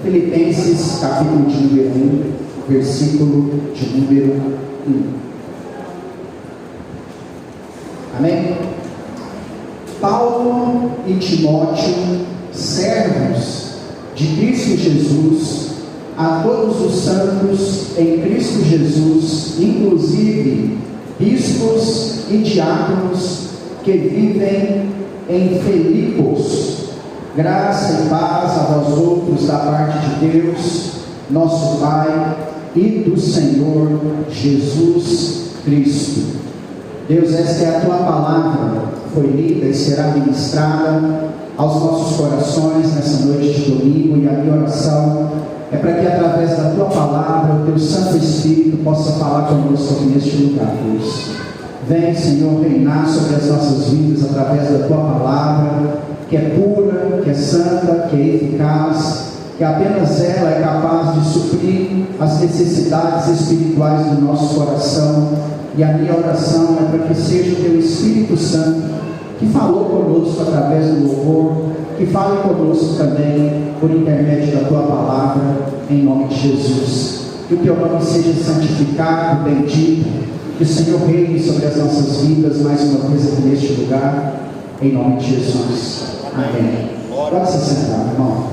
Filipenses, capítulo de número 1, versículo de número 1. Amém? Paulo e Timóteo, servos de Cristo Jesus, a todos os santos em Cristo Jesus, inclusive bispos e diáconos que vivem em Filipos, graça e paz a vós outros da parte de Deus, nosso Pai, e do Senhor Jesus Cristo. Deus, esta é a tua palavra, foi lida e será ministrada aos nossos corações nessa noite de domingo, e a minha oração é para que através da tua palavra o teu Santo Espírito possa falar conosco aqui neste lugar, Deus. Vem, Senhor, reinar sobre as nossas vidas através da tua palavra, que é pura, que é santa, que é eficaz, que apenas ela é capaz de suprir as necessidades espirituais do nosso coração. E a minha oração é para que seja o teu Espírito Santo que falou conosco através do louvor, que fale conosco também por intermédio da tua palavra, em nome de Jesus. Que o teu nome seja santificado, bendito, que o Senhor reine sobre as nossas vidas mais uma vez aqui neste lugar, em nome de Jesus. Amém. Pode se sentar, irmão.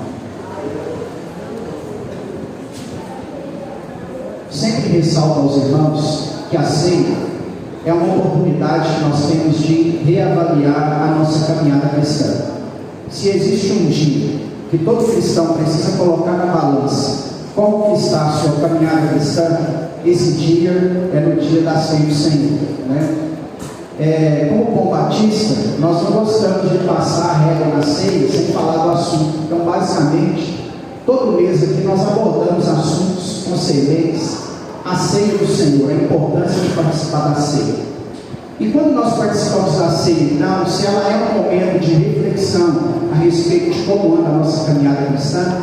Sempre ressalto aos irmãos que a ceia é uma oportunidade que nós temos de reavaliar a nossa caminhada cristã. Se existe um dia que todo cristão precisa colocar na balança como que está a sua caminhada cristã, esse dia é no dia da ceia do Senhor, né? Como bom batista, nós não gostamos de passar a régua na ceia sem falar do assunto. Então, basicamente, todo mês aqui nós abordamos assuntos concernentes à ceia do Senhor, a importância de participar da ceia. E quando nós participamos da ceia, então, se ela é um momento de reflexão a respeito de como anda a nossa caminhada cristã,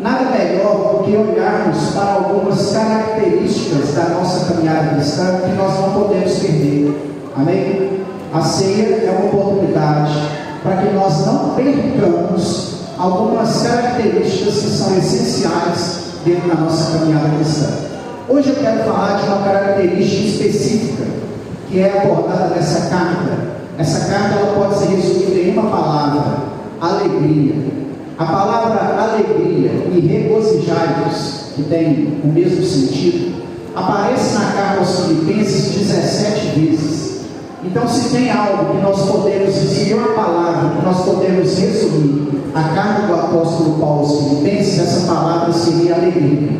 nada melhor do que olharmos para algumas características da nossa caminhada cristã que nós não podemos perder. Amém? A ceia é uma oportunidade para que nós não percamos algumas características que são essenciais dentro da nossa caminhada cristã. Hoje eu quero falar de uma característica específica que é abordada nessa carta. Essa carta ela pode ser resumida em uma palavra: alegria. A palavra alegria e regozijai-vos, que tem o mesmo sentido, aparece na carta aos Filipenses 17 vezes. Então, se tem algo que nós podemos dizer, uma palavra que nós podemos resumir a carta do apóstolo Paulo aos Filipenses, essa palavra seria alegria.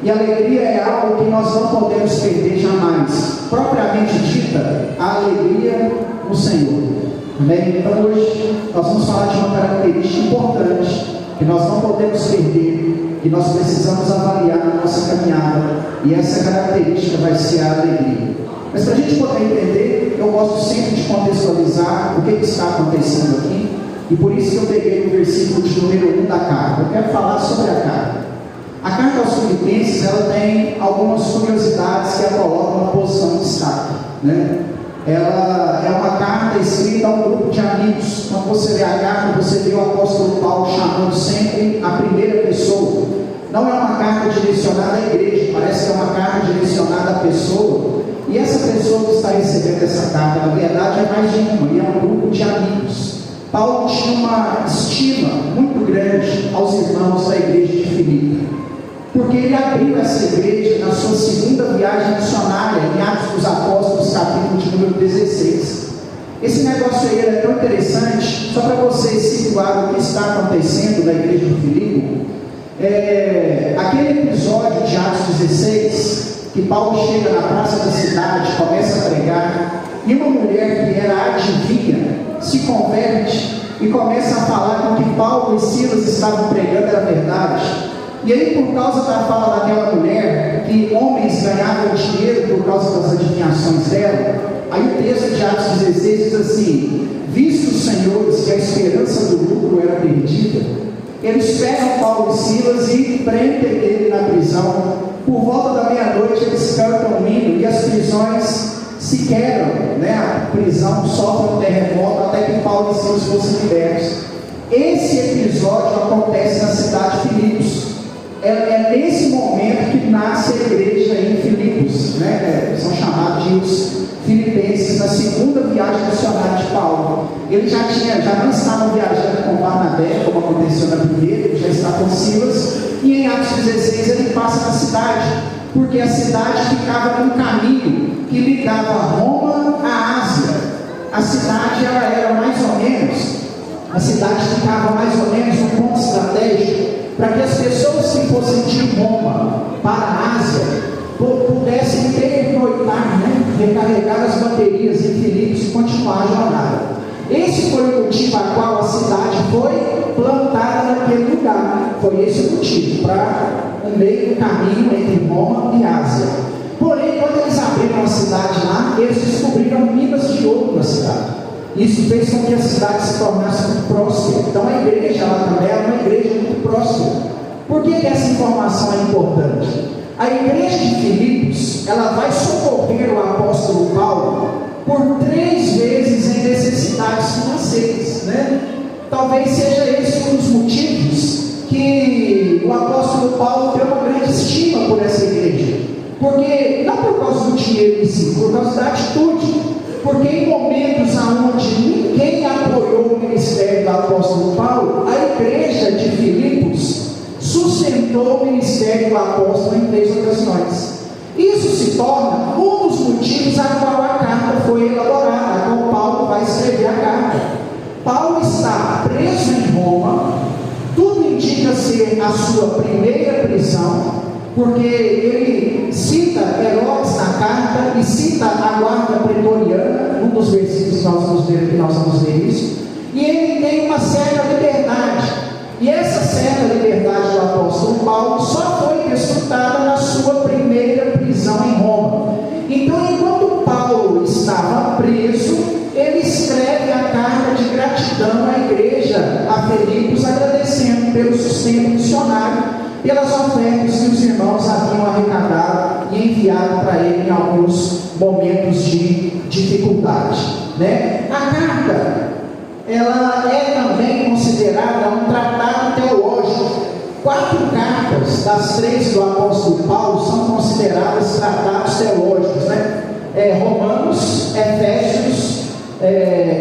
E alegria é algo que nós não podemos perder jamais. Propriamente dita, a alegria no Senhor. Amém? Então hoje nós vamos falar de uma característica importante que nós não podemos perder, que nós precisamos avaliar na nossa caminhada, e essa característica vai ser a alegria. Mas para a gente poder entender, eu gosto sempre de contextualizar o que está acontecendo aqui, e por isso que eu peguei o versículo de número 1 da carta. Eu quero falar sobre a carta. A carta aos Filipenses, ela tem algumas curiosidades que a colocam numa posição de destaque, né? Ela é uma carta escrita a um grupo de amigos. Quando você lê a carta, você vê o apóstolo Paulo chamando sempre a primeira pessoa. Não é uma carta direcionada à igreja, parece que é uma carta direcionada à pessoa. E essa pessoa que está recebendo essa carta, na verdade, é mais de uma, e é um grupo de amigos. Paulo tinha uma estima muito grande aos irmãos da igreja de Filipe, porque ele abriu essa igreja na sua segunda viagem missionária, em Atos dos Apóstolos, capítulo de número 16. Esse negócio aí é tão interessante, só para vocês situarem o que está acontecendo na igreja de Filipe. Aquele episódio de Atos 16, que Paulo chega na praça da cidade, começa a pregar, e uma mulher que era adivinha se converte e começa a falar que o que Paulo e Silas estavam pregando era verdade. E aí, por causa da fala daquela mulher, que homens ganhavam dinheiro por causa das adivinhações dela, aí o texto de Atos 16 diz assim: visto os senhores que a esperança do lucro era perdida, eles pegam Paulo e Silas e prendem ele na prisão. Por volta da meia-noite eles cantam um hino e as prisões se quebram, né? A prisão sofre um terremoto até que Paulo e Silas fossem libertos. Esse episódio acontece na cidade de Filipos. nesse momento que nasce a igreja em Filipos, né? São chamados de os filipenses, na segunda viagem missionária de Paulo. Ele já não estava viajando com Barnabé, como aconteceu na primeira, ele já está com Silas, e em Atos 16 ele passa na cidade, porque a cidade ficava num caminho que ligava Roma à Ásia. A cidade ela era mais ou menos, a cidade ficava mais ou menos no ponto estratégico, para que as pessoas que fossem de Roma para a Ásia pudessem pernoitar, né? Recarregar as baterias em Filipos e continuar a jornada. Esse foi o motivo a qual a cidade foi plantada naquele lugar. Foi esse o motivo, para o meio do caminho entre Roma e Ásia. Porém, quando eles abriram a cidade lá, eles descobriram minas de ouro na cidade. Isso fez com que a cidade se tornasse muito próspera. Então a igreja lá também era uma igreja muito próspera. Por que essa informação é importante? A igreja de Filipos, ela vai socorrer o apóstolo Paulo por 3 vezes em necessidades financeiras, né? Talvez seja esse um dos motivos que o apóstolo Paulo tem uma grande estima por essa igreja. Porque, não por causa do dinheiro em si, por causa da atitude. Porque em momentos onde ninguém apoiou o ministério do apóstolo Paulo, a igreja de Filipos sustentou o ministério do apóstolo em 3 ocasiões. Isso se torna um dos motivos a qual a carta foi elaborada, a qual Paulo vai escrever a carta. Paulo está preso em Roma, tudo indica ser a sua primeira prisão, porque ele cita Herodes na carta e cita a guarda pretoriana, num dos versículos que nós vamos ver isso, e ele tem uma certa liberdade, e essa certa liberdade do apóstolo Paulo só foi desfrutada na sua primeira prisão em Roma. Então, enquanto Paulo estava preso, ele escreve a carta de gratidão à igreja, a Filipos, agradecendo pelo sustento missionário, pelas ofertas que os irmãos haviam arrecadado e enviado para ele em alguns momentos de dificuldade, né? A carta, ela é também considerada um tratado teológico. 4 cartas das 3 do apóstolo Paulo são consideradas tratados teológicos, né? Romanos, Efésios,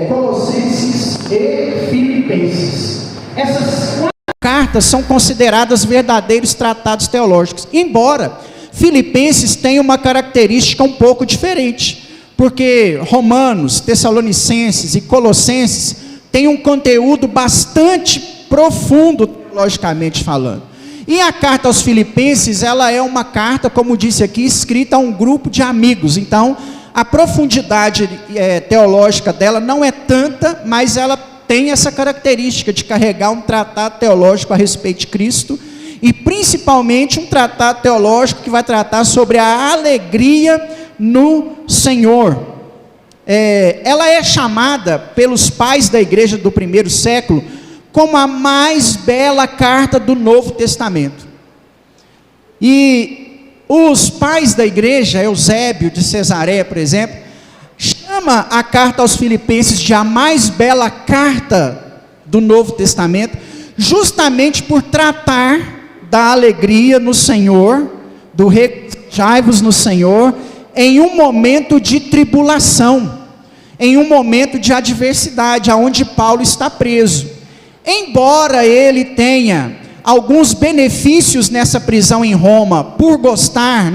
Colossenses e Filipenses. Essas 4 cartas são consideradas verdadeiros tratados teológicos, embora Filipenses tenha uma característica um pouco diferente, porque Romanos, Tessalonicenses e Colossenses têm um conteúdo bastante profundo teologicamente falando. E a carta aos Filipenses, ela é uma carta, como disse aqui, escrita a um grupo de amigos. Então, a profundidade teológica dela não é tanta, mas ela tem essa característica de carregar um tratado teológico a respeito de Cristo, e principalmente um tratado teológico que vai tratar sobre a alegria no Senhor. Ela é chamada pelos pais da igreja do primeiro século como a mais bela carta do Novo Testamento. E os pais da igreja, Eusébio de Cesareia, por exemplo, chama a carta aos Filipenses de a mais bela carta do Novo Testamento, justamente por tratar da alegria no Senhor, do regozijai-vos no Senhor, em um momento de tribulação, em um momento de adversidade, aonde Paulo está preso. Embora ele tenha alguns benefícios nessa prisão em Roma, por gostar,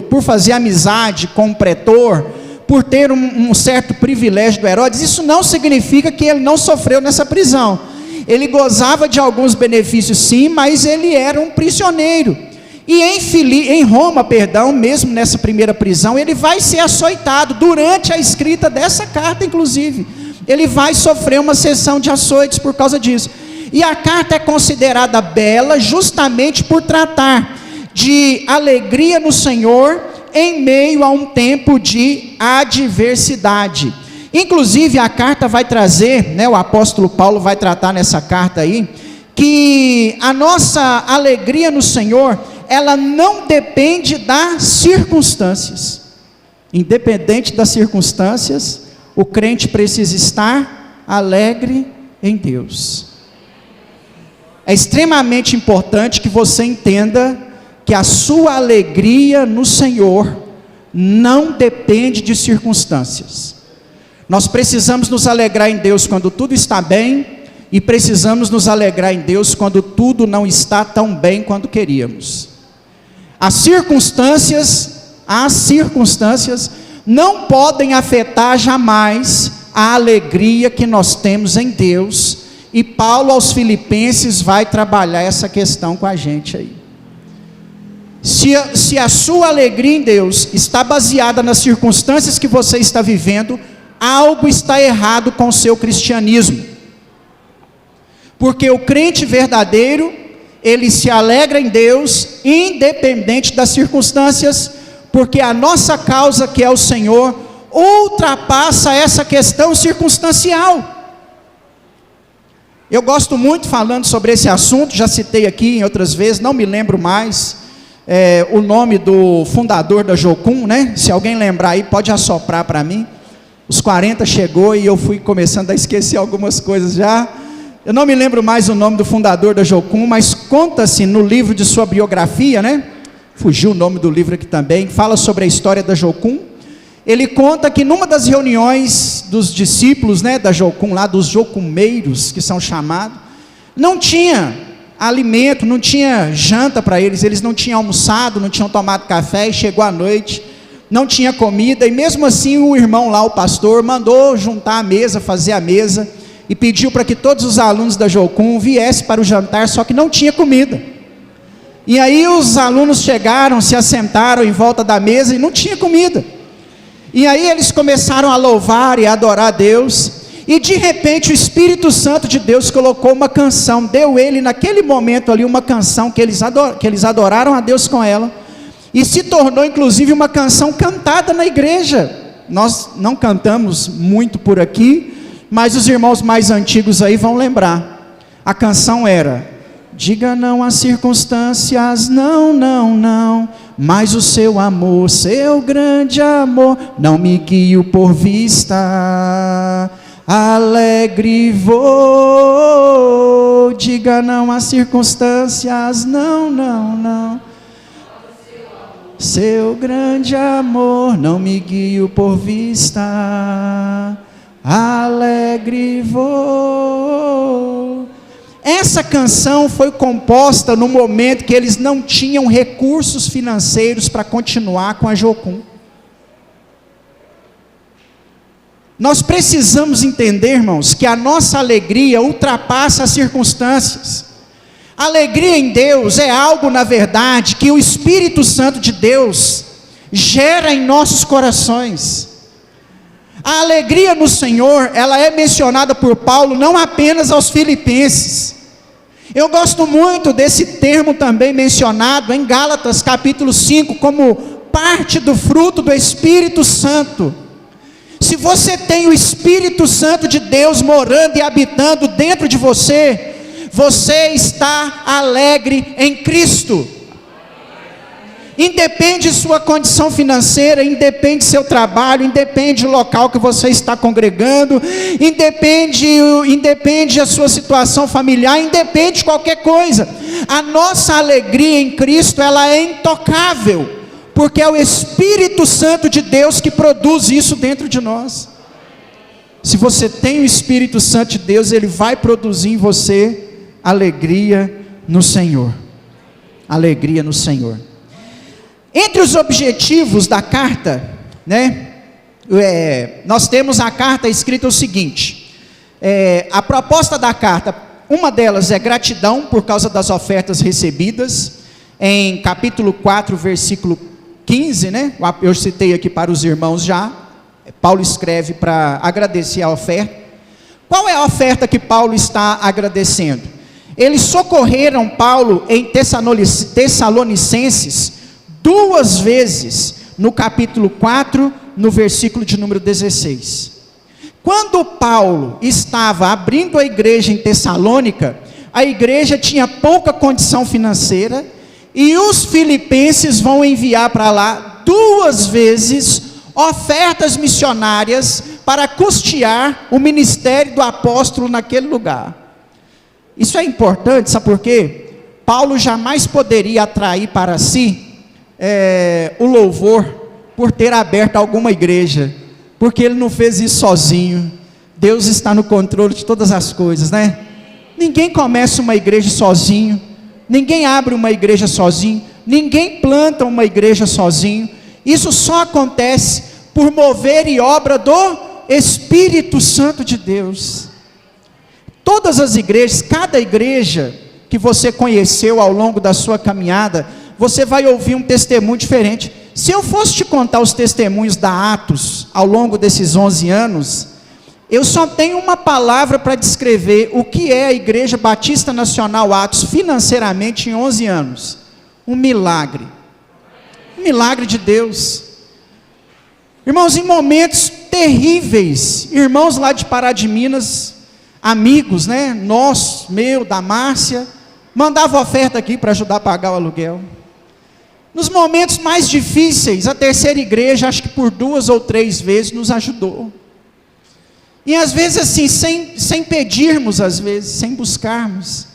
por fazer amizade com o pretor, por ter um certo privilégio do Herodes, isso não significa que ele não sofreu nessa prisão. Ele gozava de alguns benefícios sim, mas ele era um prisioneiro. E em Roma, mesmo nessa primeira prisão, ele vai ser açoitado durante a escrita dessa carta, inclusive. Ele vai sofrer uma sessão de açoites por causa disso. E a carta é considerada bela justamente por tratar de alegria no Senhor em meio a um tempo de adversidade. Inclusive a carta vai trazer, o apóstolo Paulo vai tratar nessa carta aí, que a nossa alegria no Senhor, ela não depende das circunstâncias. Independente das circunstâncias, o crente precisa estar alegre em Deus. É extremamente importante que você entenda que a sua alegria no Senhor não depende de circunstâncias. Nós precisamos nos alegrar em Deus quando tudo está bem, e precisamos nos alegrar em Deus quando tudo não está tão bem quanto queríamos. As circunstâncias não podem afetar jamais a alegria que nós temos em Deus, e Paulo aos Filipenses vai trabalhar essa questão com a gente aí. Se a sua alegria em Deus está baseada nas circunstâncias que você está vivendo, algo está errado com o seu cristianismo. Porque o crente verdadeiro, ele se alegra em Deus, independente das circunstâncias, porque a nossa causa, que é o Senhor, ultrapassa essa questão circunstancial. Eu gosto muito falando sobre esse assunto, já citei aqui em outras vezes, não me lembro mais o nome do fundador da Jocum, né? Se alguém lembrar aí, pode assoprar para mim. Os 40 chegou e eu fui começando a esquecer algumas coisas já. Eu não me lembro mais o nome do fundador da Jocum, mas conta-se no livro de sua biografia, né? Fugiu o nome do livro aqui também, fala sobre a história da Jocum. Ele conta que numa das reuniões dos discípulos, né, da Jocum, lá dos jocumeiros, que são chamados, não tinha alimento, não tinha janta para eles, eles não tinham almoçado, não tinham tomado café, e chegou a noite, não tinha comida, e mesmo assim o irmão lá, o pastor, mandou juntar a mesa, fazer a mesa, e pediu para que todos os alunos da Jocum viessem para o jantar, só que não tinha comida. E aí os alunos chegaram, se assentaram em volta da mesa e não tinha comida. E aí eles começaram a louvar e a adorar a Deus, e de repente o Espírito Santo de Deus colocou uma canção, deu ele naquele momento ali uma canção que eles adoraram a Deus com ela, e se tornou inclusive uma canção cantada na igreja. Nós não cantamos muito por aqui, mas os irmãos mais antigos aí vão lembrar. A canção era: diga não às circunstâncias, não, não, não, mas o seu amor, seu grande amor, não me guio por vista, alegre vou. Diga não às circunstâncias, não, não, não, seu grande amor, não me guio por vista, alegre vou. Essa canção foi composta no momento que eles não tinham recursos financeiros para continuar com a Jocum. Nós precisamos entender, irmãos, que a nossa alegria ultrapassa as circunstâncias. A alegria em Deus é algo, na verdade, que o Espírito Santo de Deus gera em nossos corações. A alegria no Senhor, ela é mencionada por Paulo não apenas aos Filipenses. Eu gosto muito desse termo também mencionado em Gálatas capítulo 5, como parte do fruto do Espírito Santo. Se você tem o Espírito Santo de Deus morando e habitando dentro de você, você está alegre em Cristo. Independe sua condição financeira, independe seu trabalho, independe o local que você está congregando, independe a sua situação familiar, independe qualquer coisa. A nossa alegria em Cristo, ela é intocável, porque é o Espírito Santo de Deus que produz isso dentro de nós. Se você tem o Espírito Santo de Deus, ele vai produzir em você alegria no Senhor. Alegria no Senhor. Entre os objetivos da carta, né, nós temos a carta escrita o seguinte, a proposta da carta, uma delas é gratidão por causa das ofertas recebidas, em capítulo 4, versículo 15, né, eu citei aqui para os irmãos já, Paulo escreve para agradecer a oferta. Qual é a oferta que Paulo está agradecendo? Eles socorreram Paulo em Tessalonicenses 2 vezes, no capítulo 4, no versículo de número 16. Quando Paulo estava abrindo a igreja em Tessalônica, a igreja tinha pouca condição financeira, e os filipenses vão enviar para lá 2 vezes ofertas missionárias para custear o ministério do apóstolo naquele lugar. Isso é importante, sabe por quê? Paulo jamais poderia atrair para si o louvor por ter aberto alguma igreja, porque ele não fez isso sozinho. Deus está no controle de todas as coisas, né? Ninguém começa uma igreja sozinho, ninguém abre uma igreja sozinho, ninguém planta uma igreja sozinho. Isso só acontece por mover e obra do Espírito Santo de Deus. Todas as igrejas, cada igreja que você conheceu ao longo da sua caminhada, você vai ouvir um testemunho diferente. Se eu fosse te contar os testemunhos da Atos ao longo desses 11 anos, eu só tenho uma palavra para descrever o que é a Igreja Batista Nacional Atos financeiramente em 11 anos. Um milagre. Um milagre de Deus. Irmãos, em momentos terríveis, irmãos lá de Pará de Minas, amigos, né? Nosso, meu, da Márcia, mandava oferta aqui para ajudar a pagar o aluguel. Nos momentos mais difíceis, a terceira igreja, acho que por 2 ou 3 vezes, nos ajudou. E às vezes assim, sem pedirmos, às vezes, sem buscarmos.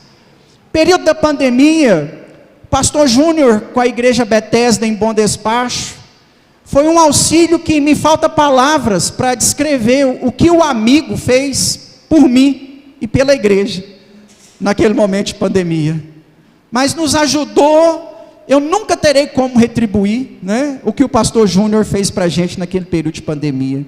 Período da pandemia, pastor Júnior com a igreja Bethesda em Bom Despacho, foi um auxílio que me falta palavras para descrever o que o amigo fez por mim e pela igreja, naquele momento de pandemia. Mas nos ajudou. Eu nunca terei como retribuir, né, o que o pastor Júnior fez para a gente naquele período de pandemia.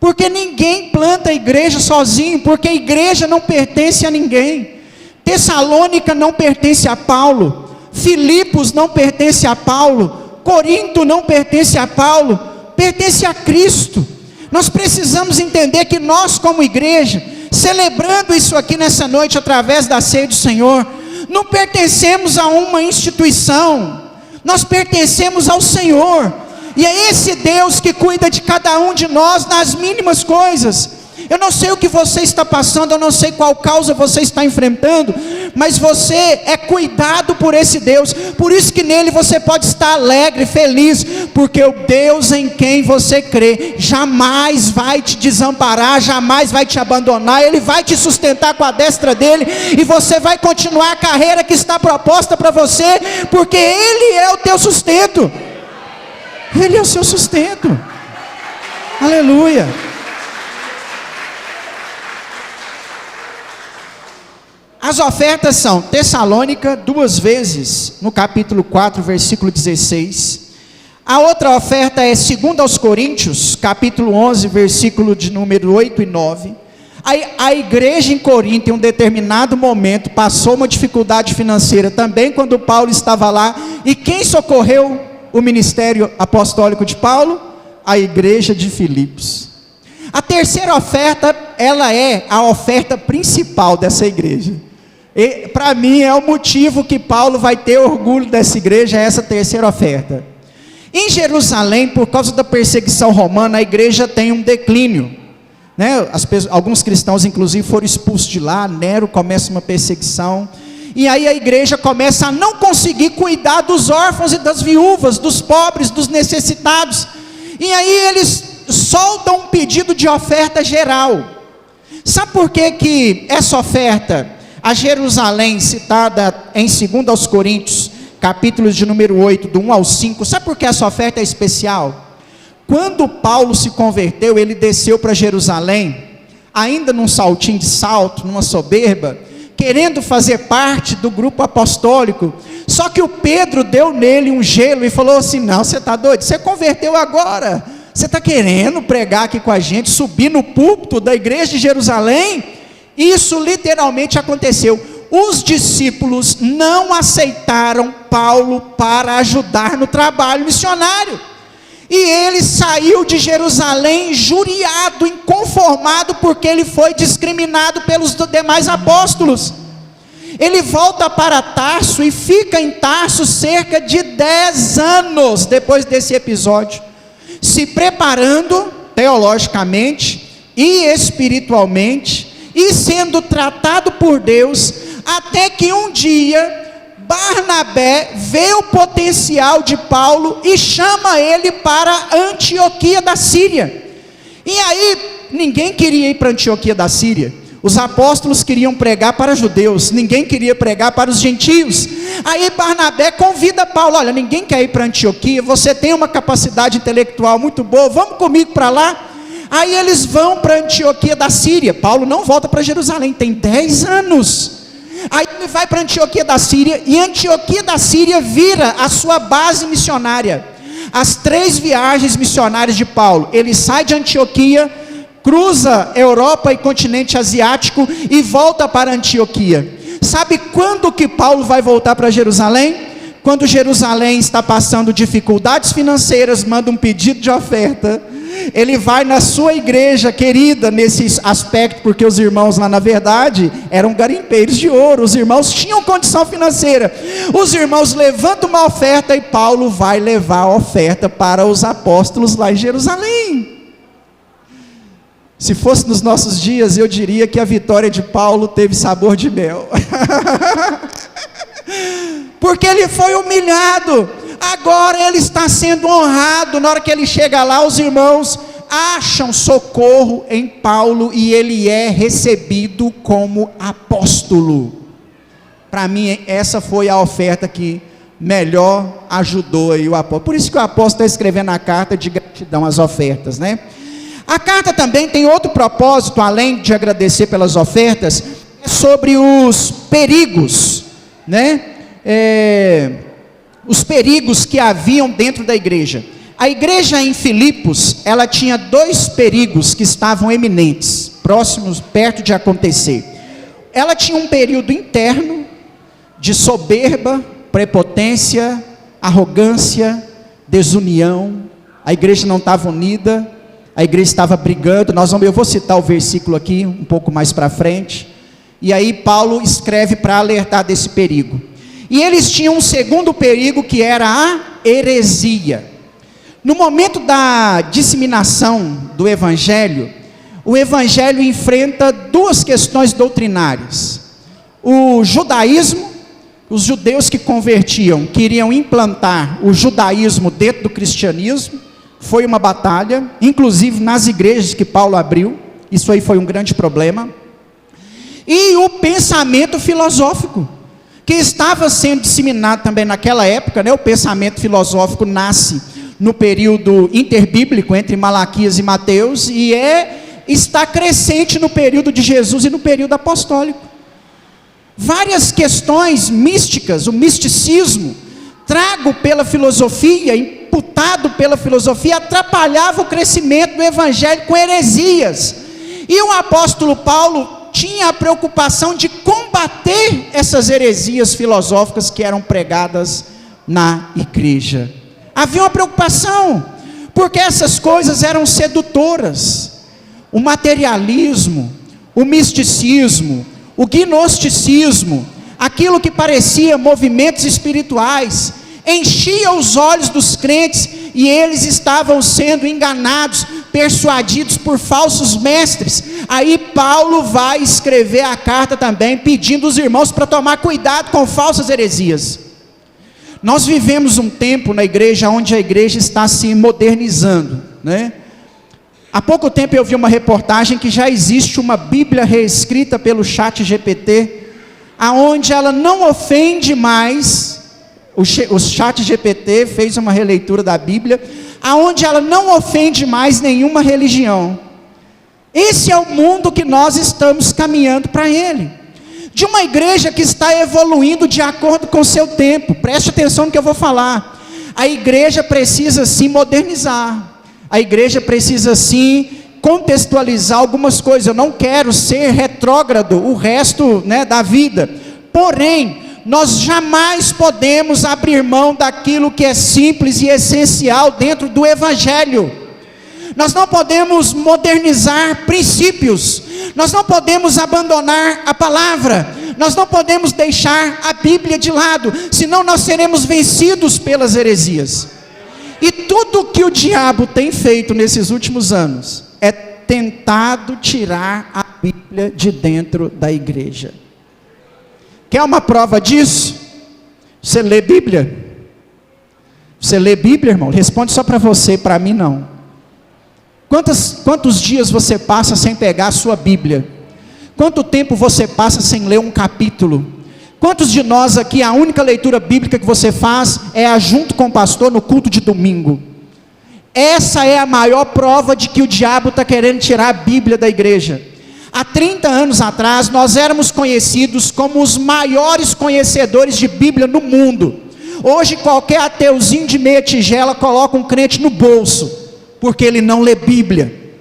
Porque ninguém planta a igreja sozinho, porque a igreja não pertence a ninguém. Tessalônica não pertence a Paulo, Filipos não pertence a Paulo, Corinto não pertence a Paulo, pertence a Cristo. Nós precisamos entender que nós como igreja, celebrando isso aqui nessa noite através da ceia do Senhor, não pertencemos a uma instituição, nós pertencemos ao Senhor, e é esse Deus que cuida de cada um de nós nas mínimas coisas. Eu não sei o que você está passando, eu não sei qual causa você está enfrentando, mas você é cuidado por esse Deus. Por isso que nele você pode estar alegre, feliz, porque o Deus em quem você crê jamais vai te desamparar, jamais vai te abandonar. Ele vai te sustentar com a destra dele, e você vai continuar a carreira que está proposta para você, porque ele é o teu sustento. Ele é o seu sustento. Aleluia. As ofertas são Tessalônica 2 vezes, no capítulo 4, versículo 16. A outra oferta é 2 aos Coríntios, capítulo 11, versículo de número 8 e 9. A igreja em Corinto, em um determinado momento, passou uma dificuldade financeira também, quando Paulo estava lá. E quem socorreu o ministério apostólico de Paulo? A igreja de Filipos. A terceira oferta, ela é a oferta principal dessa igreja. Para mim é o motivo que Paulo vai ter orgulho dessa igreja, é essa terceira oferta. Em Jerusalém, por causa da perseguição romana, a igreja tem um declínio, né? Alguns cristãos inclusive foram expulsos de lá. Nero começa uma perseguição, e aí a igreja começa a não conseguir cuidar dos órfãos e das viúvas, dos pobres, dos necessitados, e aí eles soltam um pedido de oferta geral. Sabe por que essa oferta a Jerusalém, citada em 2 aos Coríntios, capítulos de número 8, do 1 ao 5, sabe por que essa oferta é especial? Quando Paulo se converteu, ele desceu para Jerusalém, ainda num saltinho de salto, numa soberba, querendo fazer parte do grupo apostólico. Só que o Pedro deu nele um gelo e falou assim: não, você está doido? Você converteu agora, você está querendo pregar aqui com a gente, subir no púlpito da igreja de Jerusalém? Isso literalmente aconteceu. Os discípulos não aceitaram Paulo para ajudar no trabalho missionário, e ele saiu de Jerusalém injuriado, inconformado, porque ele foi discriminado pelos demais apóstolos. Ele volta para Tarso e fica em Tarso cerca de 10 anos depois desse episódio, se preparando teologicamente e espiritualmente, e sendo tratado por Deus, até que um dia Barnabé vê o potencial de Paulo e chama ele para Antioquia da Síria. E aí ninguém queria ir para Antioquia da Síria. Os apóstolos queriam pregar para judeus, ninguém queria pregar para os gentios. Aí Barnabé convida Paulo: olha, ninguém quer ir para Antioquia, você tem uma capacidade intelectual muito boa, vamos comigo para lá. Aí eles vão para Antioquia da Síria. Paulo não volta para Jerusalém, tem 10 anos. Aí ele vai para Antioquia da Síria, e Antioquia da Síria vira a sua base missionária. As 3 viagens missionárias de Paulo: ele sai de Antioquia, cruza Europa e continente asiático e volta para Antioquia. Sabe quando que Paulo vai voltar para Jerusalém? Quando Jerusalém está passando dificuldades financeiras, manda um pedido de oferta. Ele vai na sua igreja querida nesse aspecto, porque os irmãos lá na verdade eram garimpeiros de ouro, os irmãos tinham condição financeira. Os irmãos levantam uma oferta e Paulo vai levar a oferta para os apóstolos lá em Jerusalém. Se fosse nos nossos dias, eu diria que a vitória de Paulo teve sabor de mel. Porque ele foi humilhado, agora ele está sendo honrado. Na hora que ele chega lá, os irmãos acham socorro em Paulo e ele é recebido como apóstolo. Para mim, essa foi a oferta que melhor ajudou aí o apóstolo. Por isso que o apóstolo está escrevendo a carta de gratidão às ofertas, né? A carta também tem outro propósito, além de agradecer pelas ofertas, sobre os perigos, né? Os perigos que haviam dentro da igreja. A igreja em Filipos, ela tinha 2 perigos que estavam eminentes, próximos, perto de acontecer. Ela tinha um período interno, de soberba, prepotência, arrogância, desunião. A igreja não estava unida, a igreja estava brigando. Eu vou citar o versículo aqui, um pouco mais para frente. E aí Paulo escreve para alertar desse perigo. E eles tinham um segundo perigo, que era a heresia. No momento da disseminação do evangelho, o evangelho enfrenta 2 questões doutrinárias. O judaísmo, os judeus que convertiam, queriam implantar o judaísmo dentro do cristianismo. Foi uma batalha, inclusive nas igrejas que Paulo abriu, isso aí foi um grande problema. E o pensamento filosófico, que estava sendo disseminado também naquela época, né? O pensamento filosófico nasce no período interbíblico, entre Malaquias e Mateus, e está crescente no período de Jesus e no período apostólico. Várias questões místicas, o misticismo, trago pela filosofia, imputado pela filosofia, atrapalhava o crescimento do evangelho com heresias. E o apóstolo Paulo tinha a preocupação de combater essas heresias filosóficas que eram pregadas na igreja. Havia uma preocupação, porque essas coisas eram sedutoras. O materialismo, o misticismo, o gnosticismo, aquilo que parecia movimentos espirituais, enchia os olhos dos crentes, e eles estavam sendo enganados, persuadidos por falsos mestres. Aí Paulo vai escrever a carta também, pedindo os irmãos para tomar cuidado com falsas heresias. Nós vivemos um tempo na igreja, onde a igreja está se modernizando, né? Há pouco tempo eu vi uma reportagem que já existe uma Bíblia reescrita pelo ChatGPT, aonde ela não ofende mais. O ChatGPT fez uma releitura da Bíblia, aonde ela não ofende mais nenhuma religião. Esse é o mundo que nós estamos caminhando para ele, de uma igreja que está evoluindo de acordo com o seu tempo. Preste atenção no que eu vou falar. A igreja precisa sim modernizar, a igreja precisa sim contextualizar algumas coisas. Eu não quero ser retrógrado o resto, né, da vida, porém nós jamais podemos abrir mão daquilo que é simples e essencial dentro do evangelho. Nós não podemos modernizar princípios, nós não podemos abandonar a palavra, nós não podemos deixar a Bíblia de lado, senão nós seremos vencidos pelas heresias. E tudo que o diabo tem feito nesses últimos anos é tentado tirar a Bíblia de dentro da igreja. Quer uma prova disso? Você lê Bíblia? Você lê Bíblia, irmão? Responde só para você, para mim não. Quantos dias você passa sem pegar a sua Bíblia? Quanto tempo você passa sem ler um capítulo? Quantos de nós aqui, a única leitura bíblica que você faz é junto com o pastor no culto de domingo? Essa é a maior prova de que o diabo está querendo tirar a Bíblia da igreja. Há 30 anos atrás, nós éramos conhecidos como os maiores conhecedores de Bíblia no mundo. Hoje, qualquer ateuzinho de meia tigela coloca um crente no bolso, porque ele não lê Bíblia.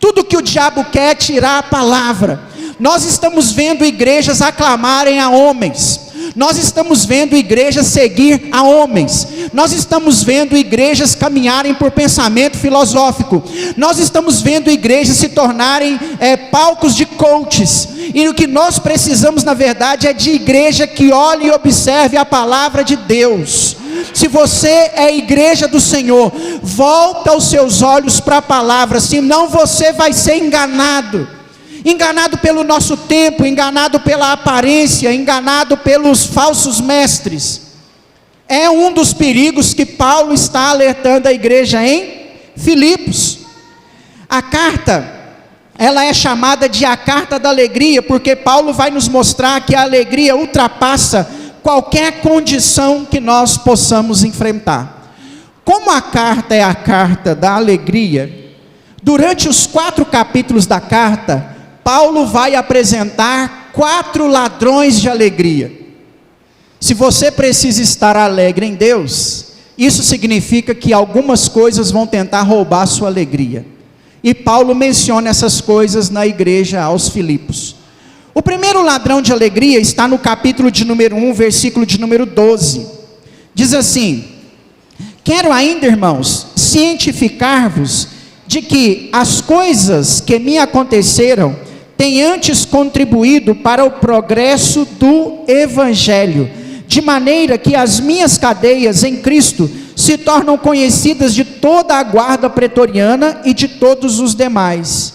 Tudo que o diabo quer é tirar a palavra. Nós estamos vendo igrejas aclamarem a homens. Nós estamos vendo igrejas seguir a homens. Nós estamos vendo igrejas caminharem por pensamento filosófico. Nós estamos vendo igrejas se tornarem palcos de coaches. E o que nós precisamos, na verdade, é de igreja que olhe e observe a palavra de Deus. Se você é igreja do Senhor, volta os seus olhos para a palavra, senão você vai ser enganado. Enganado pelo nosso tempo, enganado pela aparência, enganado pelos falsos mestres. É um dos perigos que Paulo está alertando a igreja em Filipos. A carta, ela é chamada de a carta da alegria, porque Paulo vai nos mostrar que a alegria ultrapassa qualquer condição que nós possamos enfrentar. Como a carta é a carta da alegria, durante os 4 capítulos da carta, Paulo vai apresentar 4 ladrões de alegria. Se você precisa estar alegre em Deus, isso significa que algumas coisas vão tentar roubar a sua alegria. E Paulo menciona essas coisas na igreja aos Filipos. O primeiro ladrão de alegria está no capítulo de número 1, versículo de número 12. Diz assim: quero ainda, irmãos, cientificar-vos de que as coisas que me aconteceram têm antes contribuído para o progresso do Evangelho, de maneira que as minhas cadeias em Cristo se tornam conhecidas de toda a guarda pretoriana e de todos os demais.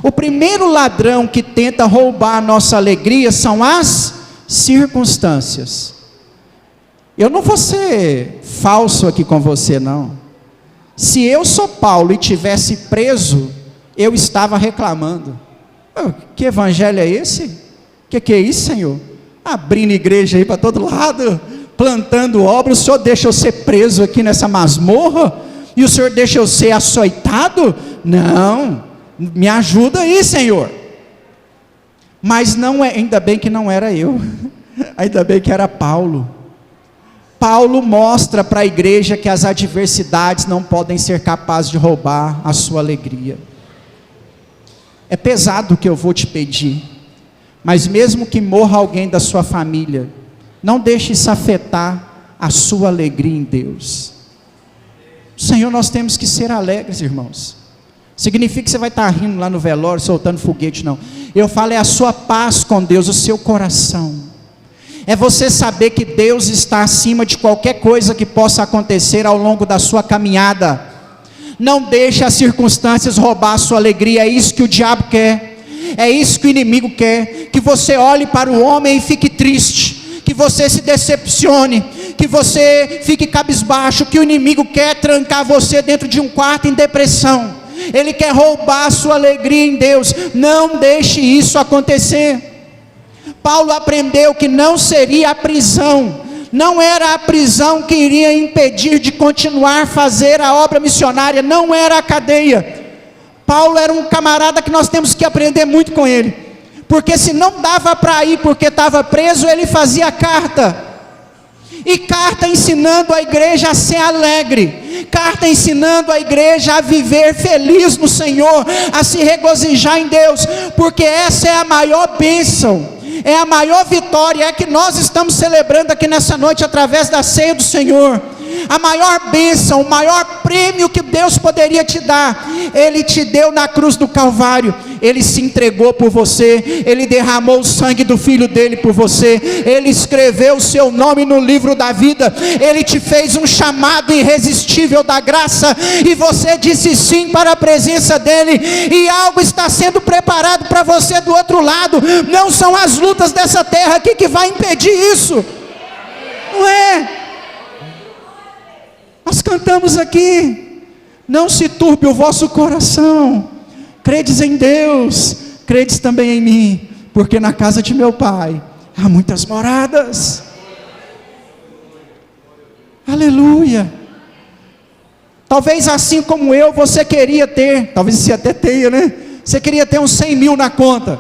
O primeiro ladrão que tenta roubar a nossa alegria são as circunstâncias. Eu não vou ser falso aqui com você, não. Se eu sou Paulo e tivesse preso, eu estava reclamando. Que evangelho é esse? Que é isso, Senhor? Abrindo igreja aí para todo lado, plantando obra, o Senhor deixa eu ser preso aqui nessa masmorra? E o Senhor deixa eu ser açoitado? Não, me ajuda aí, Senhor. Mas não é, ainda bem que não era eu, ainda bem que era Paulo. Paulo mostra para a igreja que as adversidades não podem ser capazes de roubar a sua alegria. É pesado o que eu vou te pedir, mas mesmo que morra alguém da sua família, não deixe isso afetar a sua alegria em Deus. Senhor, nós temos que ser alegres, irmãos. Significa que você vai estar rindo lá no velório, soltando foguete, não. Eu falo, é a sua paz com Deus, o seu coração. É você saber que Deus está acima de qualquer coisa que possa acontecer ao longo da sua caminhada. Não deixe as circunstâncias roubar a sua alegria. É isso que o diabo quer, é isso que o inimigo quer, que você olhe para o homem e fique triste, que você se decepcione, que você fique cabisbaixo, que o inimigo quer trancar você dentro de um quarto em depressão. Ele quer roubar a sua alegria em Deus. Não deixe isso acontecer. Paulo aprendeu que não seria a prisão, não era a prisão que iria impedir de continuar a fazer a obra missionária, não era a cadeia. Paulo era um camarada que nós temos que aprender muito com ele, porque se não dava para ir porque estava preso, ele fazia carta, e carta ensinando a igreja a ser alegre, carta ensinando a igreja a viver feliz no Senhor, a se regozijar em Deus, porque essa é a maior bênção, é a maior vitória, é que nós estamos celebrando aqui nessa noite através da ceia do Senhor. A maior bênção, o maior prêmio que Deus poderia te dar, Ele te deu na cruz do Calvário. Ele se entregou por você, Ele derramou o sangue do Filho dele por você, Ele escreveu o seu nome no livro da vida, Ele te fez um chamado irresistível da graça, e você disse sim para a presença dEle, e algo está sendo preparado para você do outro lado. Não são as lutas dessa terra aqui que vai impedir isso, não é? Nós cantamos aqui, não se turbe o vosso coração, credes em Deus, credes também em mim, porque na casa de meu pai há muitas moradas. Aleluia. Talvez assim como eu, você queria ter, talvez você até tenha, né? Você queria ter uns 100 mil na conta.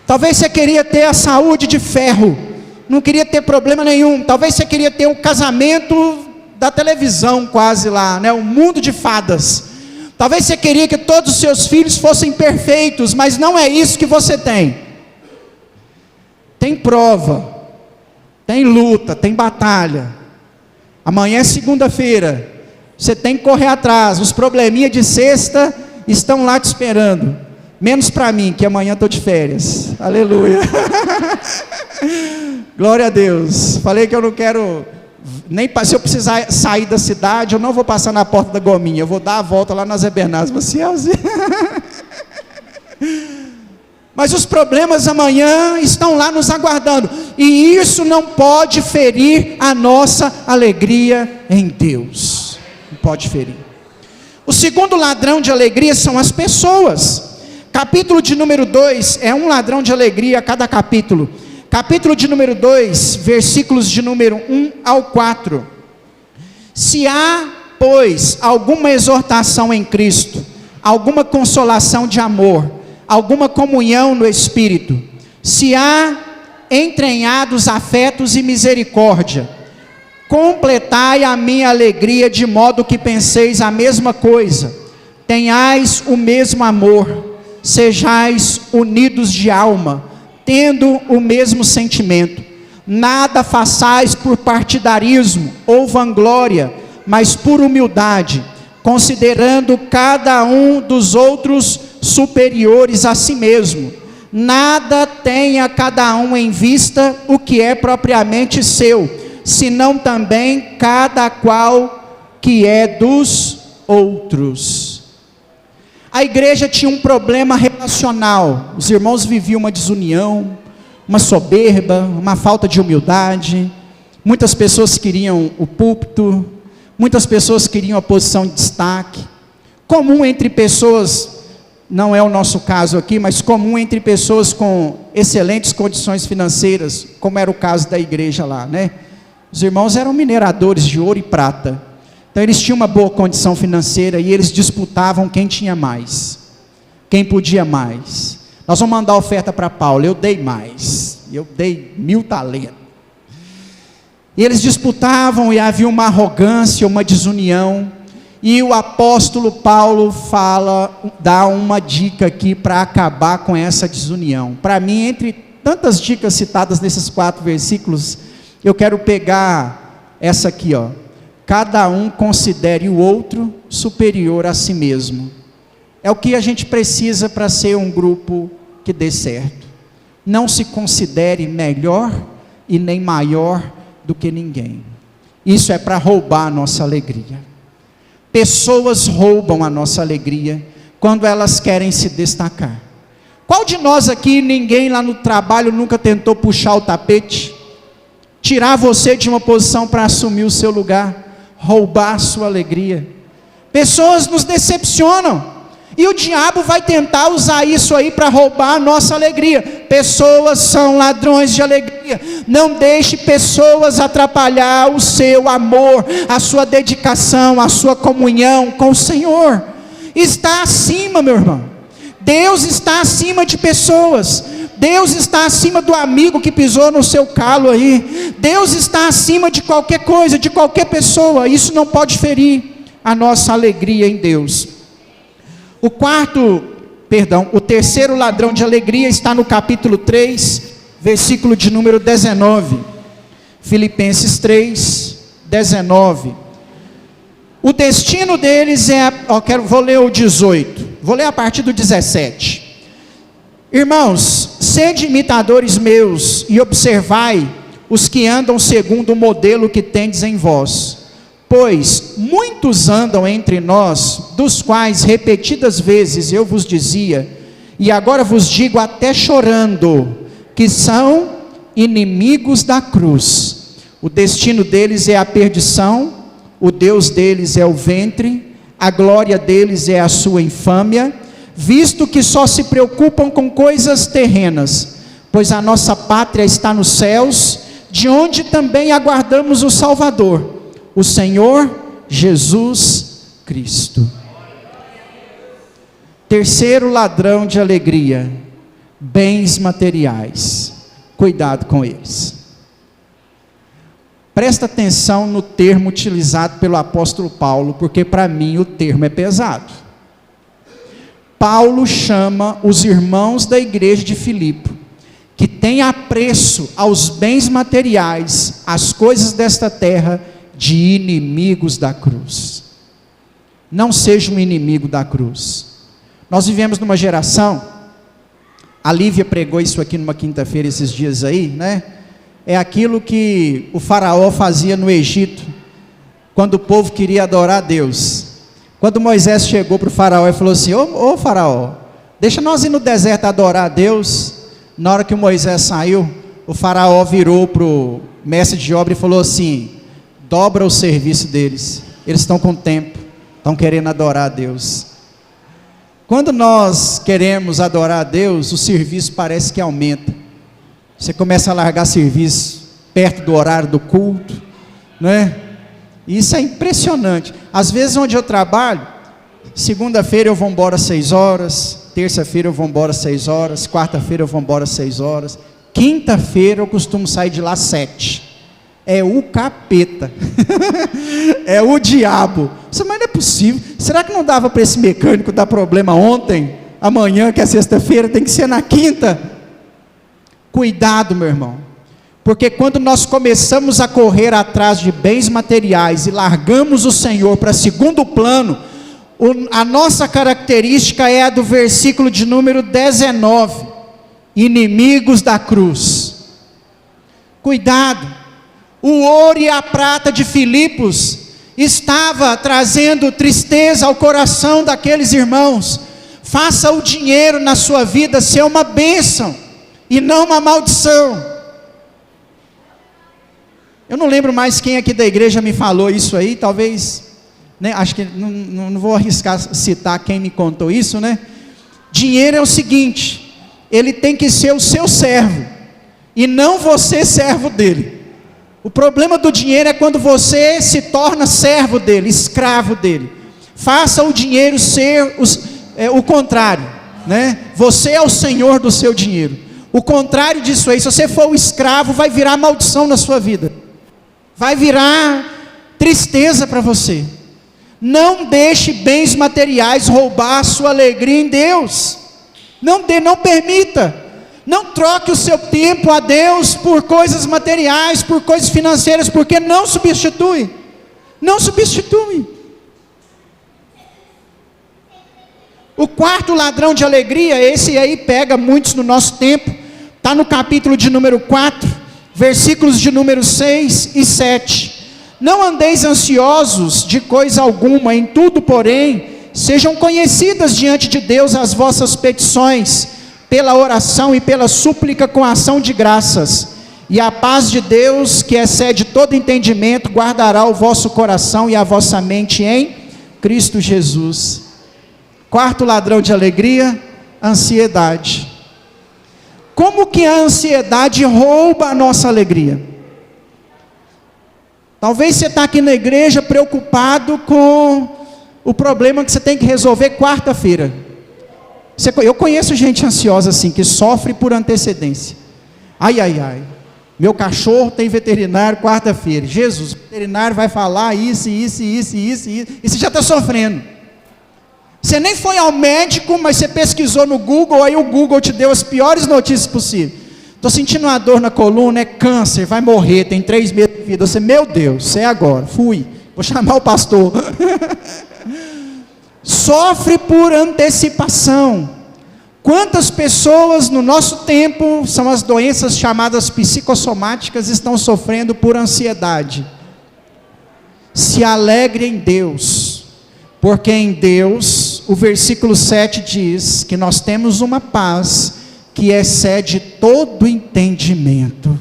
Talvez você queria ter a saúde de ferro, não queria ter problema nenhum. Talvez você queria ter um casamento da televisão quase lá, né? Um mundo de fadas. Talvez você queria que todos os seus filhos fossem perfeitos, mas não é isso que você tem. Tem prova, tem luta, tem batalha. Amanhã é segunda-feira, você tem que correr atrás. Os probleminhas de sexta estão lá te esperando, menos para mim, que amanhã estou de férias. Aleluia. Glória a Deus. Falei que eu não quero, nem se eu precisar sair da cidade, eu não vou passar na porta da Gominha, eu vou dar a volta lá nas Ebernaz. Mas os problemas amanhã estão lá nos aguardando, e isso não pode ferir a nossa alegria em Deus. Não pode ferir. O segundo ladrão de alegria são as pessoas. Capítulo de número 2, é um ladrão de alegria a cada capítulo. Capítulo de número 2, versículos de número 1 ao 4. Se há, pois, alguma exortação em Cristo, alguma consolação de amor, alguma comunhão no Espírito, se há entranhados afetos e misericórdia, completai a minha alegria de modo que penseis a mesma coisa, tenhais o mesmo amor, sejais unidos de alma, tendo o mesmo sentimento, nada façais por partidarismo ou vanglória, mas por humildade, considerando cada um dos outros superiores a si mesmo. Nada tenha cada um em vista o que é propriamente seu, senão também cada qual que é dos outros. A igreja tinha um problema relacional. Os irmãos viviam uma desunião, uma soberba, uma falta de humildade. Muitas pessoas queriam o púlpito, muitas pessoas queriam a posição de destaque. Comum entre pessoas, não é o nosso caso aqui, mas comum entre pessoas com excelentes condições financeiras, como era o caso da igreja lá, né? Os irmãos eram mineradores de ouro e prata, então eles tinham uma boa condição financeira e eles disputavam quem tinha mais, quem podia mais. Nós vamos mandar oferta para Paulo, eu dei mais, eu dei 1000 talentos. E eles disputavam e havia uma arrogância, uma desunião. E o apóstolo Paulo dá uma dica aqui para acabar com essa desunião. Para mim, entre tantas dicas citadas nesses 4 versículos, eu quero pegar essa aqui, ó. Cada um considere o outro superior a si mesmo. É o que a gente precisa para ser um grupo que dê certo. Não se considere melhor e nem maior do que ninguém. Isso é para roubar a nossa alegria. Pessoas roubam a nossa alegria quando elas querem se destacar. Qual de nós aqui, ninguém lá no trabalho nunca tentou puxar o tapete, tirar você de uma posição para assumir o seu lugar, roubar a sua alegria? Pessoas nos decepcionam, e o diabo vai tentar usar isso aí para roubar a nossa alegria. Pessoas são ladrões de alegria. Não deixe pessoas atrapalhar o seu amor, a sua dedicação, a sua comunhão com o Senhor. Está acima, meu irmão. Deus está acima de pessoas. Deus está acima do amigo que pisou no seu calo aí. Deus está acima de qualquer coisa, de qualquer pessoa. Isso não pode ferir a nossa alegria em Deus. O terceiro ladrão de alegria está no capítulo 3, versículo de número 19. Filipenses 3, 19. O destino deles é, vou ler o 18, vou ler a partir do 17. Irmãos, sede imitadores meus e observai os que andam segundo o modelo que tendes em vós. Pois muitos andam entre nós, dos quais repetidas vezes eu vos dizia, e agora vos digo até chorando, que são inimigos da cruz. O destino deles é a perdição, o Deus deles é o ventre, a glória deles é a sua infâmia, visto que só se preocupam com coisas terrenas, pois a nossa pátria está nos céus, de onde também aguardamos o Salvador, o Senhor Jesus Cristo. Terceiro ladrão de alegria: bens materiais. Cuidado com eles. Presta atenção no termo utilizado pelo apóstolo Paulo, porque para mim o termo é pesado. Paulo chama os irmãos da igreja de Filipe, que têm apreço aos bens materiais, às coisas desta terra, de inimigos da cruz. Não seja um inimigo da cruz. Nós vivemos numa geração, a Lívia pregou isso aqui numa quinta-feira esses dias aí, né? É aquilo que o faraó fazia no Egito, quando o povo queria adorar a Deus. Quando Moisés chegou para o faraó e falou assim: ô faraó, deixa nós ir no deserto adorar a Deus. Na hora que o Moisés saiu, o faraó virou para o mestre de obra e falou assim: dobra o serviço deles, eles estão com tempo, estão querendo adorar a Deus. Quando nós queremos adorar a Deus, o serviço parece que aumenta. Você começa a largar serviço perto do horário do culto, não é? Isso é impressionante. Às vezes onde eu trabalho, segunda-feira eu vou embora às 6 horas, terça-feira eu vou embora às 6 horas, quarta-feira eu vou embora às 6 horas, quinta-feira eu costumo sair de lá às 7. É o capeta, é o diabo. Mas não é possível. Será que não dava para esse mecânico dar problema ontem, amanhã, que é sexta-feira, tem que ser na quinta? Cuidado, meu irmão, porque quando nós começamos a correr atrás de bens materiais e largamos o Senhor para segundo plano, a nossa característica é a do versículo de número 19, inimigos da cruz. Cuidado. O ouro e a prata de Filipos estava trazendo tristeza ao coração daqueles irmãos. Faça o dinheiro na sua vida ser uma bênção e não uma maldição. Eu não lembro mais quem aqui da igreja me falou isso aí, talvez, né, acho que não vou arriscar citar quem me contou isso, né? Dinheiro é o seguinte, ele tem que ser o seu servo, e não você servo dele. O problema do dinheiro é quando você se torna servo dele, escravo dele. Faça o dinheiro ser o contrário, né? Você é o senhor do seu dinheiro. O contrário disso aí, se você for o escravo, vai virar maldição na sua vida, vai virar tristeza para você. Não deixe bens materiais roubar a sua alegria em Deus. Não permita. Não troque o seu tempo a Deus por coisas materiais, por coisas financeiras, porque não substitui. Não substitui. O quarto ladrão de alegria, esse aí pega muitos no nosso tempo, está no capítulo de número 4, versículos de número 6 e 7. Não andeis ansiosos de coisa alguma, em tudo, porém, sejam conhecidas diante de Deus as vossas petições, pela oração e pela súplica com ação de graças, e a paz de Deus, que excede todo entendimento, guardará o vosso coração e a vossa mente em Cristo Jesus. Quarto ladrão de alegria, ansiedade. Como que a ansiedade rouba a nossa alegria? Talvez você está aqui na igreja preocupado com o problema que você tem que resolver quarta-feira. Eu conheço gente ansiosa assim, que sofre por antecedência. Ai, meu cachorro tem veterinário quarta-feira. Jesus, o veterinário vai falar isso, e você já está sofrendo. Você nem foi ao médico, mas você pesquisou no Google, aí o Google te deu as piores notícias possíveis. Estou sentindo uma dor na coluna, é câncer, vai morrer, tem 3 meses de vida. Você, meu Deus, é agora, fui, vou chamar o pastor. Sofre por antecipação. Quantas pessoas no nosso tempo, são as doenças chamadas psicossomáticas, estão sofrendo por ansiedade? Se alegre em Deus, porque em Deus, o versículo 7 diz, que nós temos uma paz, que excede todo entendimento.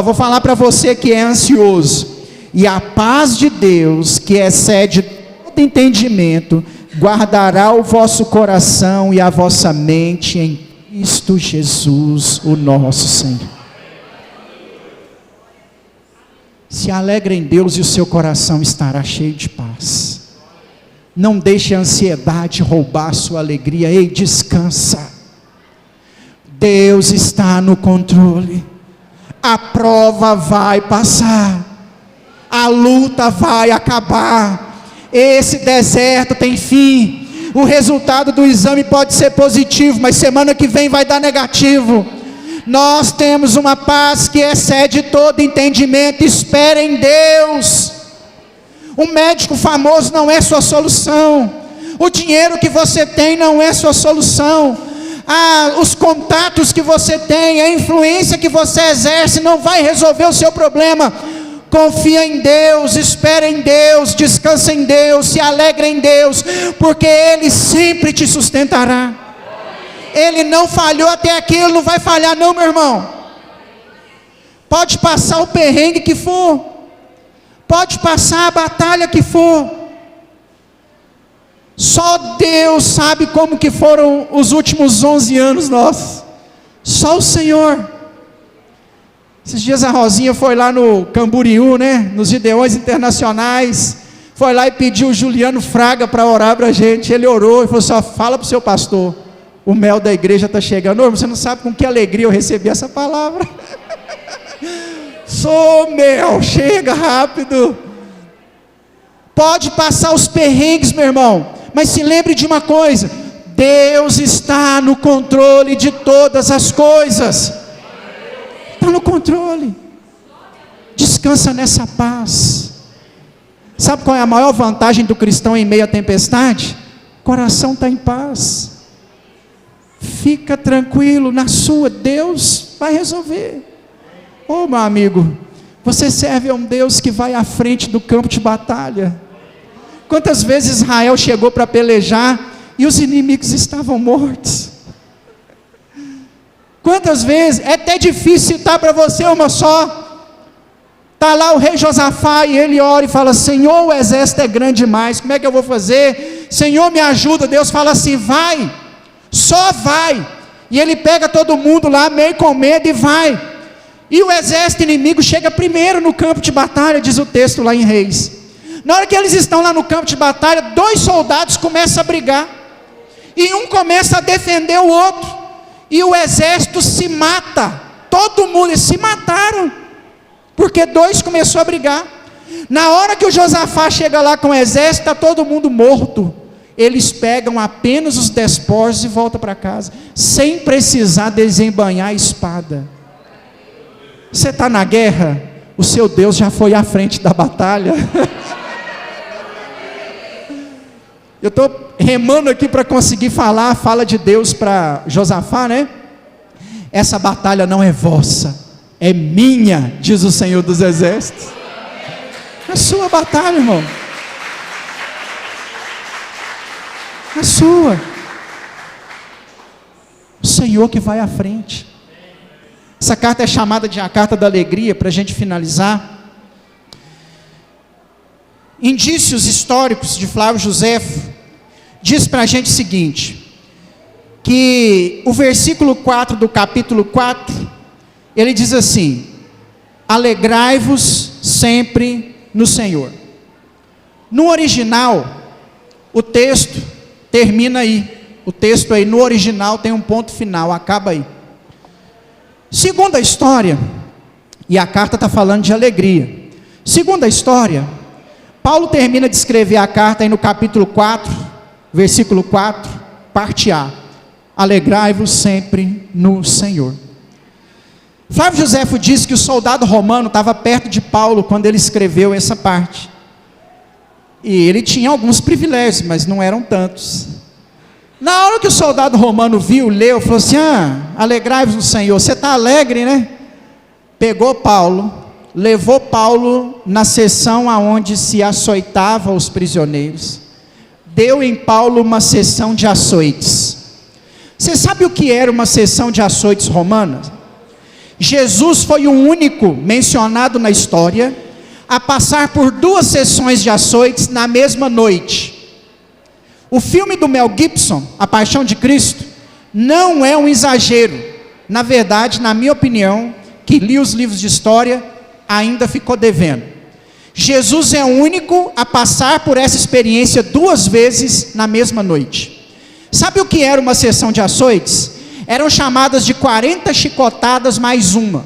Vou falar para você que é ansioso, e a paz de Deus, que excede todo entendimento, guardará o vosso coração e a vossa mente em Cristo Jesus, o nosso Senhor. Se alegre em Deus e o seu coração estará cheio de paz. Não deixe a ansiedade roubar a sua alegria. Ei, descansa. Deus está no controle. A prova vai passar. A luta vai acabar. Esse deserto tem fim. O resultado do exame pode ser positivo, mas semana que vem vai dar negativo. Nós temos uma paz que excede todo entendimento. Espere em Deus. Um médico famoso não é sua solução. O dinheiro que você tem não é sua solução. Os contatos que você tem, a influência que você exerce não vai resolver o seu problema. Confia em Deus, espera em Deus, descansa em Deus, se alegra em Deus, porque Ele sempre te sustentará. Ele não falhou até aqui, Ele não vai falhar não, meu irmão. Pode passar o perrengue que for, pode passar a batalha que for, só Deus sabe como que foram os últimos 11 anos nossos, só o Senhor. Esses dias a Rosinha foi lá no Camboriú, né, nos Gideões Internacionais, foi lá e pediu o Juliano Fraga para orar para a gente. Ele orou e falou assim: ó, fala para o seu pastor, o mel da igreja está chegando. Ô, você não sabe com que alegria eu recebi essa palavra. Sou mel, chega rápido. Pode passar os perrengues, meu irmão, mas se lembre de uma coisa: Deus está no controle de todas as coisas. Está no controle. Descansa nessa paz. Sabe qual é a maior vantagem do cristão em meio à tempestade? O coração está em paz. Fica tranquilo na sua, Deus vai resolver. Ô, meu amigo, você serve a um Deus que vai à frente do campo de batalha. Quantas vezes Israel chegou para pelejar e os inimigos estavam mortos? Quantas vezes, é até difícil citar para você uma só. Está lá o rei Josafá e ele ora e fala: Senhor, o exército é grande demais, como é que eu vou fazer? Senhor, me ajuda. Deus fala assim: vai, só vai. E ele pega todo mundo lá, meio com medo, e vai. E o exército inimigo chega primeiro no campo de batalha, diz o texto lá em Reis. Na hora que eles estão lá no campo de batalha, 2 soldados começam a brigar, e um começa a defender o outro, e o exército se mata, todo mundo, eles se mataram, porque 2 começou a brigar. Na hora que o Josafá chega lá com o exército, está todo mundo morto. Eles pegam apenas os despojos e voltam para casa, sem precisar desembainhar a espada. Você está na guerra, o seu Deus já foi à frente da batalha. Eu estou remando aqui para conseguir falar a fala de Deus para Josafá, né? Essa batalha não é vossa, é minha, diz o Senhor dos Exércitos. É a sua batalha, irmão. É sua. O Senhor que vai à frente. Essa carta é chamada de a carta da alegria, para a gente finalizar. Indícios históricos de Flávio Joséfo diz para a gente o seguinte, que o versículo 4 do capítulo 4, ele diz assim: alegrai-vos sempre no Senhor. No original, o texto termina aí, o texto aí no original tem um ponto final, acaba aí. Segundo a história, e a carta está falando de alegria, segundo a história, Paulo termina de escrever a carta aí no capítulo 4, versículo 4, parte A: alegrai-vos sempre no Senhor. Flávio Joséfo diz que o soldado romano estava perto de Paulo quando ele escreveu essa parte, e ele tinha alguns privilégios, mas não eram tantos. Na hora que o soldado romano viu, leu, falou assim: alegrai-vos no Senhor, você está alegre, né? Pegou Paulo, levou Paulo na seção aonde se açoitava os prisioneiros, deu em Paulo uma seção de açoites. Você sabe o que era uma seção de açoites romanas? Jesus foi o único mencionado na história a passar por 2 sessões de açoites na mesma noite. O filme do Mel Gibson, A Paixão de Cristo, não é um exagero. Na verdade, na minha opinião, que li os livros de história, ainda ficou devendo. Jesus é o único a passar por essa experiência 2 vezes na mesma noite. Sabe o que era uma sessão de açoites? Eram chamadas de 40 chicotadas mais uma.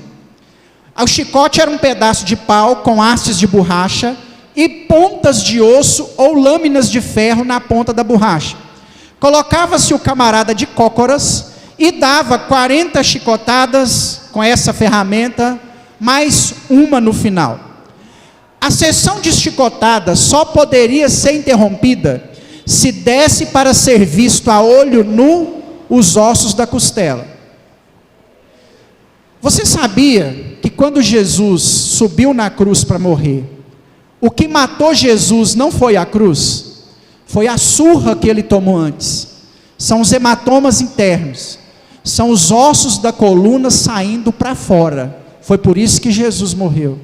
O chicote era um pedaço de pau com hastes de borracha e pontas de osso ou lâminas de ferro na ponta da borracha. Colocava-se o camarada de cócoras e dava 40 chicotadas com essa ferramenta, mais uma no final. A sessão de chicotadas só poderia ser interrompida se desse para ser visto a olho nu os ossos da costela. Você sabia que quando Jesus subiu na cruz para morrer, o que matou Jesus não foi a cruz, foi a surra que ele tomou antes. São os hematomas internos, são os ossos da coluna saindo para fora. Foi por isso que Jesus morreu.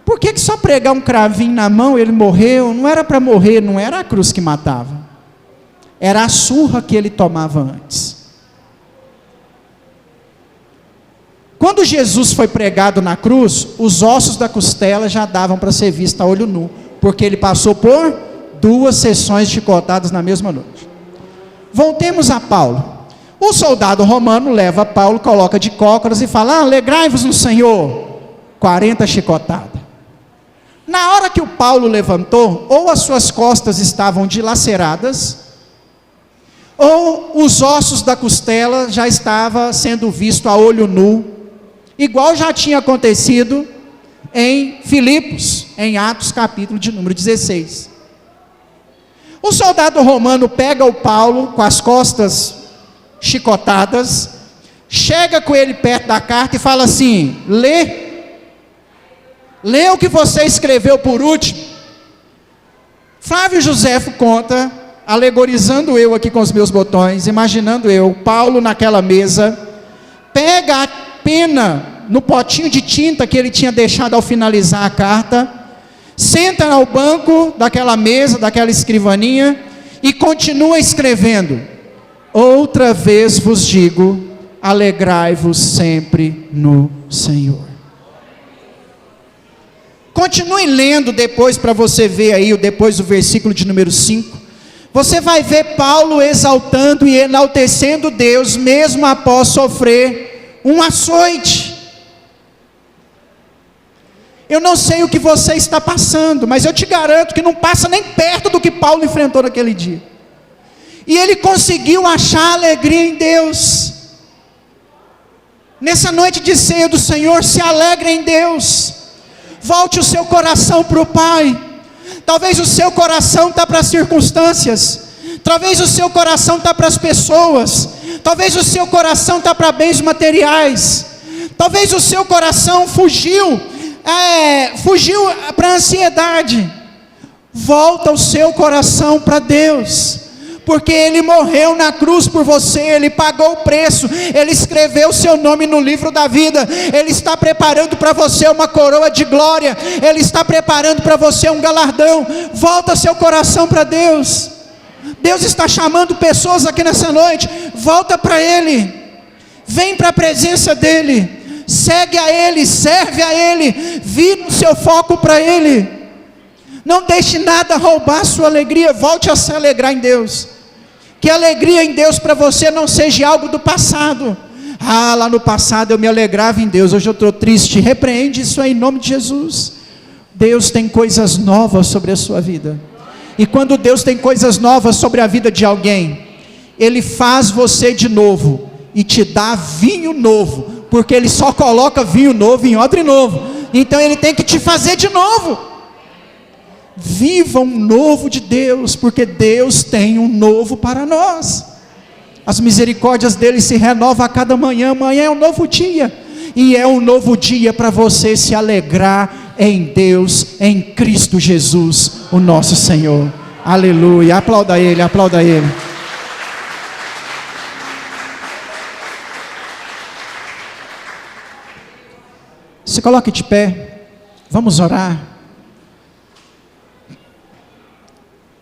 Por que só pregar um cravinho na mão ele morreu? Não era para morrer, não era a cruz que matava, era a surra que ele tomava antes. Quando Jesus foi pregado na cruz, os ossos da costela já davam para ser visto a olho nu, porque ele passou por 2 sessões chicotadas na mesma noite. Voltemos a Paulo. O soldado romano leva Paulo, coloca de cócoras e fala: alegrai-vos no Senhor. 40 chicotadas. Na hora que o Paulo levantou, ou as suas costas estavam dilaceradas, ou os ossos da costela já estavam sendo vistos a olho nu, igual já tinha acontecido em Filipos, em Atos capítulo de número 16. O soldado romano pega o Paulo com as costas chicotadas, chega com ele perto da carta e fala assim: lê o que você escreveu por último. Flávio Joséfo conta, alegorizando eu aqui com os meus botões, imaginando eu, Paulo naquela mesa, pega a pena no potinho de tinta que ele tinha deixado ao finalizar a carta, senta ao banco daquela mesa, daquela escrivaninha, e continua escrevendo: outra vez vos digo, alegrai-vos sempre no Senhor. Continue lendo depois para você ver aí, depois do versículo de número 5. Você vai ver Paulo exaltando e enaltecendo Deus, mesmo após sofrer um açoite. Eu não sei o que você está passando, mas eu te garanto que não passa nem perto do que Paulo enfrentou naquele dia. E ele conseguiu achar alegria em Deus. Nessa noite de ceia do Senhor, se alegre em Deus. Volte o seu coração para o Pai. Talvez o seu coração está para as circunstâncias, talvez o seu coração está para as pessoas, talvez o seu coração está para bens materiais, talvez o seu coração fugiu para a ansiedade. Volta o seu coração para Deus, porque Ele morreu na cruz por você, Ele pagou o preço, Ele escreveu o seu nome no livro da vida, Ele está preparando para você uma coroa de glória, Ele está preparando para você um galardão. Volta seu coração para Deus. Deus está chamando pessoas aqui nessa noite. Volta para Ele, vem para a presença dEle, segue a Ele, serve a Ele, vira o seu foco para Ele. Não deixe nada roubar a sua alegria, volte a se alegrar em Deus. Que a alegria em Deus para você não seja algo do passado. Lá no passado eu me alegrava em Deus, hoje eu estou triste. Repreende isso aí em nome de Jesus. Deus tem coisas novas sobre a sua vida. E quando Deus tem coisas novas sobre a vida de alguém, Ele faz você de novo e te dá vinho novo, porque Ele só coloca vinho novo em odre novo. Então Ele tem que te fazer de novo. Viva um novo de Deus, porque Deus tem um novo para nós. As misericórdias dele se renovam a cada manhã. Amanhã é um novo dia, e é um novo dia para você se alegrar em Deus, em Cristo Jesus, o nosso Senhor. Aleluia, aplauda Ele, aplauda Ele. Se coloque de pé, vamos orar.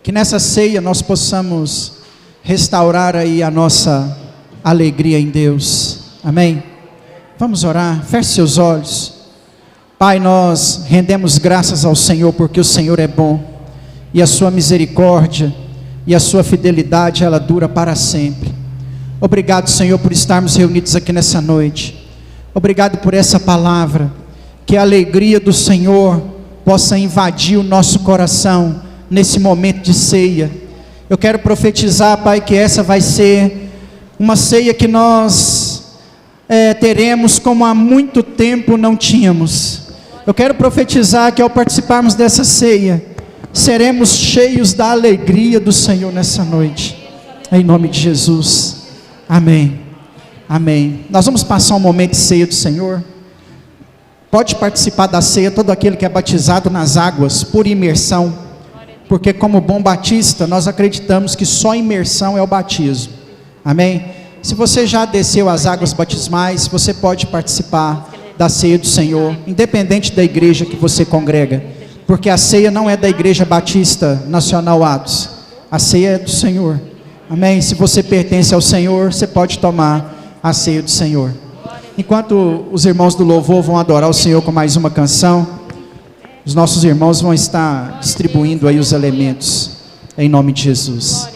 que nessa ceia nós possamos restaurar aí a nossa alegria em Deus. Amém? Vamos orar, feche seus olhos. Pai, nós rendemos graças ao Senhor, porque o Senhor é bom, e a sua misericórdia e a sua fidelidade, ela dura para sempre. Obrigado, Senhor, por estarmos reunidos aqui nessa noite. Obrigado por essa palavra, que a alegria do Senhor possa invadir o nosso coração nesse momento de ceia. Eu quero profetizar, Pai, que essa vai ser uma ceia que nós teremos como há muito tempo não tínhamos. Eu quero profetizar que ao participarmos dessa ceia, seremos cheios da alegria do Senhor nessa noite, em nome de Jesus, amém, amém. Nós vamos passar um momento de ceia do Senhor. Pode participar da ceia todo aquele que é batizado nas águas, por imersão, porque como bom batista, nós acreditamos que só imersão é o batismo, amém? Se você já desceu as águas batismais, você pode participar da ceia do Senhor, independente da igreja que você congrega, porque a ceia não é da Igreja Batista Nacional Atos, a ceia é do Senhor, amém? Se você pertence ao Senhor, você pode tomar a ceia do Senhor. Enquanto os irmãos do louvor vão adorar o Senhor com mais uma canção, os nossos irmãos vão estar distribuindo aí os elementos, em nome de Jesus.